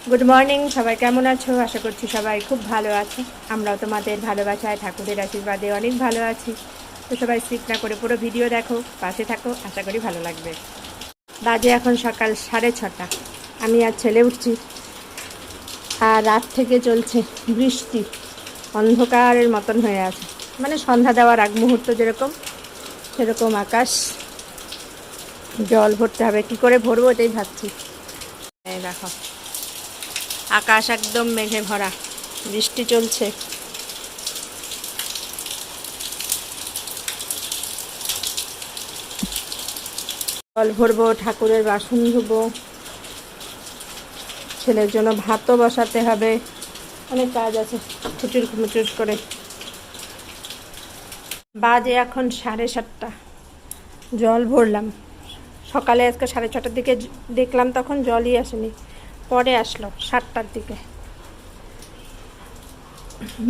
Good morning, সবাই কেমন আছো? আশা করছি সবাই খুব ভালো আছে। আমরাও তোমাদের ভালোবাসায় ঠাকুরের আশীর্বাদে অনেক ভালো আছি। তো সবাই স্কিপ না করে পুরো ভিডিও দেখো, পাশে থাকো, আশা করি ভালো লাগবে। বাজে এখন সকাল 6:30। আমি আর ছেলে উঠছি, আর রাত থেকে চলছে বৃষ্টি, অন্ধকারের মতন হয়ে আছে। মানে সন্ধ্যা দেওয়ার আগ মুহূর্ত যেরকম, সেরকম আকাশ। জল ভরতে হবে, কি করে ভরবো এটাই ভাবছি। এই দেখো, আকাশ একদম মেঘে ভরা, বৃষ্টি চলছে। জল ভরবো, ঠাকুরের বাসন ধুবো, ছেলের জন্য ভাতও বসাতে হবে, অনেক কাজ আছে খুচুর মুচুর করে। বাজে এখন 7:30। জল ভরলাম সকালে, আজকে 6:30টার দিকে দেখলাম, তখন জলই আসেনি, পরে আসলো 7টার দিকে।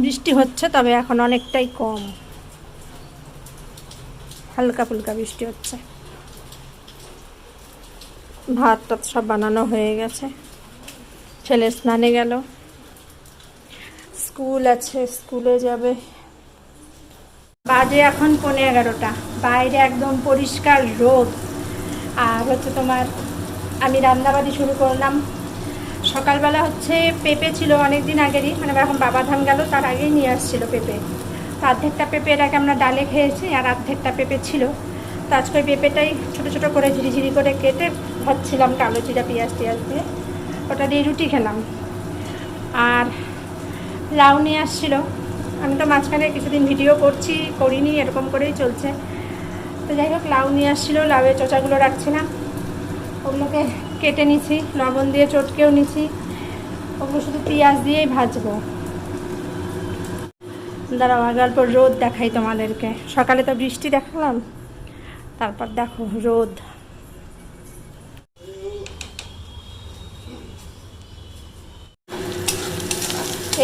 বৃষ্টি হচ্ছে, তবে এখন অনেকটাই কম, হালকা ফুলকা বৃষ্টি হচ্ছে। ভাত টাত সব বানানো হয়ে গেছে, ছেলে স্নানে গেল, স্কুল আছে, স্কুলে যাবে। বাজে এখন 11:15। বাইরে একদম পরিষ্কার রোদ। আর হচ্ছে তোমার, আমি রান্নাবাড়ি শুরু করলাম সকালবেলা। হচ্ছে পেঁপে ছিল অনেক দিন আগেরই, মানে এখন বাবাধাম গেল তার আগেই নিয়ে আসছিল পেঁপে। তো অর্ধেকটা পেঁপে এর আগে আমরা ডালে খেয়েছি, আর অর্ধেকটা পেঁপে ছিল। তো আজকে ওই পেঁপেটাই ছোটো ছোটো করে ঝিরিঝিরি করে কেটে ভাজছিলাম কালো জিরা পেঁয়াজ টিয়াজ দিয়ে, ওটা দিয়ে রুটি খেলাম। আর লাউ নিয়ে আসছিলো, আমি তো মাঝখানে কিছুদিন ভিডিও করিনি, এরকম করেই চলছে। তো যাই হোক, লাউ নিয়ে আসছিলো, লাউয়ের চোচাগুলো রাখছিলাম, ওগুলোকে কেটে নিছি, লবণ দিয়ে চটকেও নিছি। ওগুলো শুধু পেঁয়াজ দিয়েই ভাজবো। দাঁড়াও, আগে অল্প রোদ দেখাই তোমাদেরকে। সকালে তো বৃষ্টি দেখালাম, তারপর দেখো রোদ।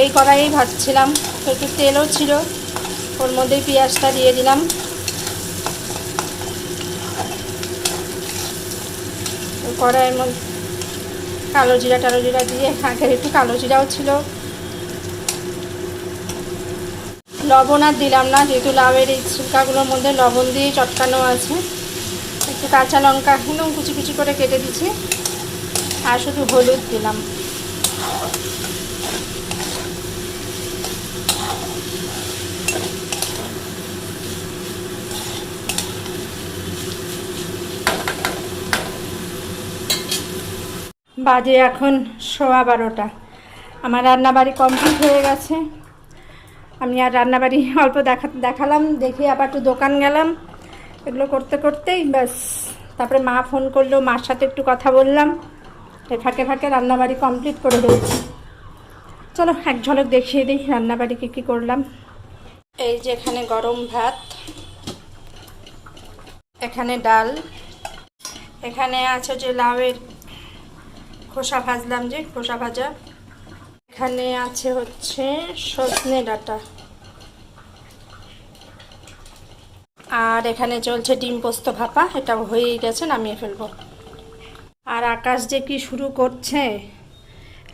এই কড়াইয়েই ভাজছিলাম, একটু তেলও ছিল, ওর মধ্যেই পেঁয়াজটা দিয়ে দিলাম। কড়াইয়ের মধ্যে কালো জিরা দিয়ে, আগের একটু কালো জিরাও ছিল। লবণ আর দিলাম না, যেহেতু লাউয়ের এই ছিলকাগুলোর মধ্যে লবণ দিয়ে চটকানো আছে। একটু কাঁচা লঙ্কা একদম কুচি কুচি করে কেটে দিচ্ছি, আর শুধু হলুদ দিলাম। বাজে এখন 12:15। আমার রান্নাবাড়ি কমপ্লিট হয়ে গেছে। আমি আর রান্নাবাড়ি অল্প দেখালাম, দেখে আবার একটু দোকান গেলাম। এগুলো করতে করতেই ব্যাস, তারপরে মা ফোন করলো, মার সাথে একটু কথা বললাম। এই ফাঁকে ফাঁকে রান্নাবাড়ি কমপ্লিট করে দিয়েছি। চলো এক ঝলক দেখিয়ে দিই রান্নাবাড়ি কী কী করলাম। এই যে এখানে গরম ভাত, এখানে ডাল, এখানে আছে যে লাউয়ের খোসা ভাজলাম, যে খোসা ভাজা, এখানে আছে হচ্ছে সজনে ডাঁটা, আর এখানে চলছে ডিম পোস্ত ভাপা। এটা হয়েই গেছে, নামিয়ে ফেলবো। আর আকাশ যে কি শুরু করছে,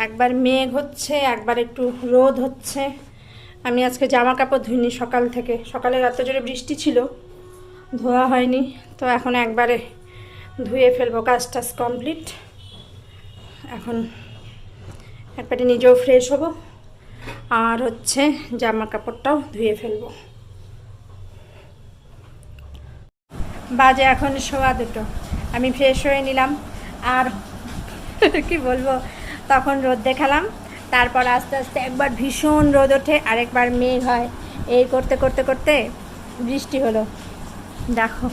একবার মেঘ হচ্ছে, একবার একটু রোদ হচ্ছে। আমি আজকে জামা কাপড় ধুইনি সকাল থেকে, সকালে রাতে জোরে বৃষ্টি ছিল, ধোয়া হয়নি। তো এখন একবারে ধুয়ে ফেলবো, কাজ টাজ কমপ্লিট। এখন একবারে নিজেও ফ্রেশ হব, আর হচ্ছে জামা কাপড়টাও ধুয়ে ফেলবো। বাজে এখন 2:15। আমি ফ্রেশ হয়ে নিলাম, আর কি বলবো, তখন রোদ দেখালাম, তারপর আস্তে আস্তে একবার ভীষণ রোদ ওঠে, আরেকবার মেঘ হয়। এই করতে করতে করতে বৃষ্টি হলো, দেখো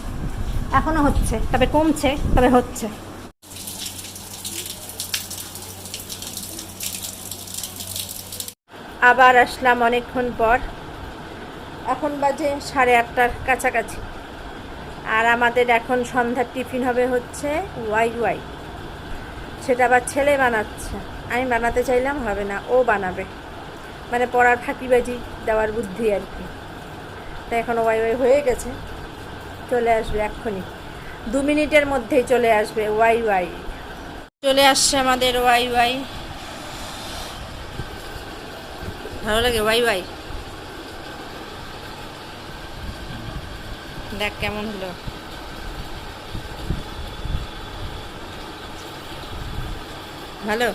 এখনও হচ্ছে, তবে কমছে, তবে হচ্ছে। আবার আসলাম অনেকক্ষণ পর, এখন বাজে 8:30টার কাছাকাছি। আর আমাদের এখন সন্ধ্যার টিফিন হবে হচ্ছে ওয়াই, সেটা আবার ছেলে বানাচ্ছে। আমি বানাতে চাইলাম হবে না, ও বানাবে, মানে পড়ার ফাঁকিবাজি দেওয়ার বুদ্ধি আর কি। তাই এখন ওয়াই হয়ে গেছে, চলে আসবে এক্ষুনি, 2 মিনিটের মধ্যেই চলে আসবে ওয়াই। চলে আসছে আমাদের ওয়াই। ভালো লাগে, বাই বাই। দেখ কেমন হলো। ভালো।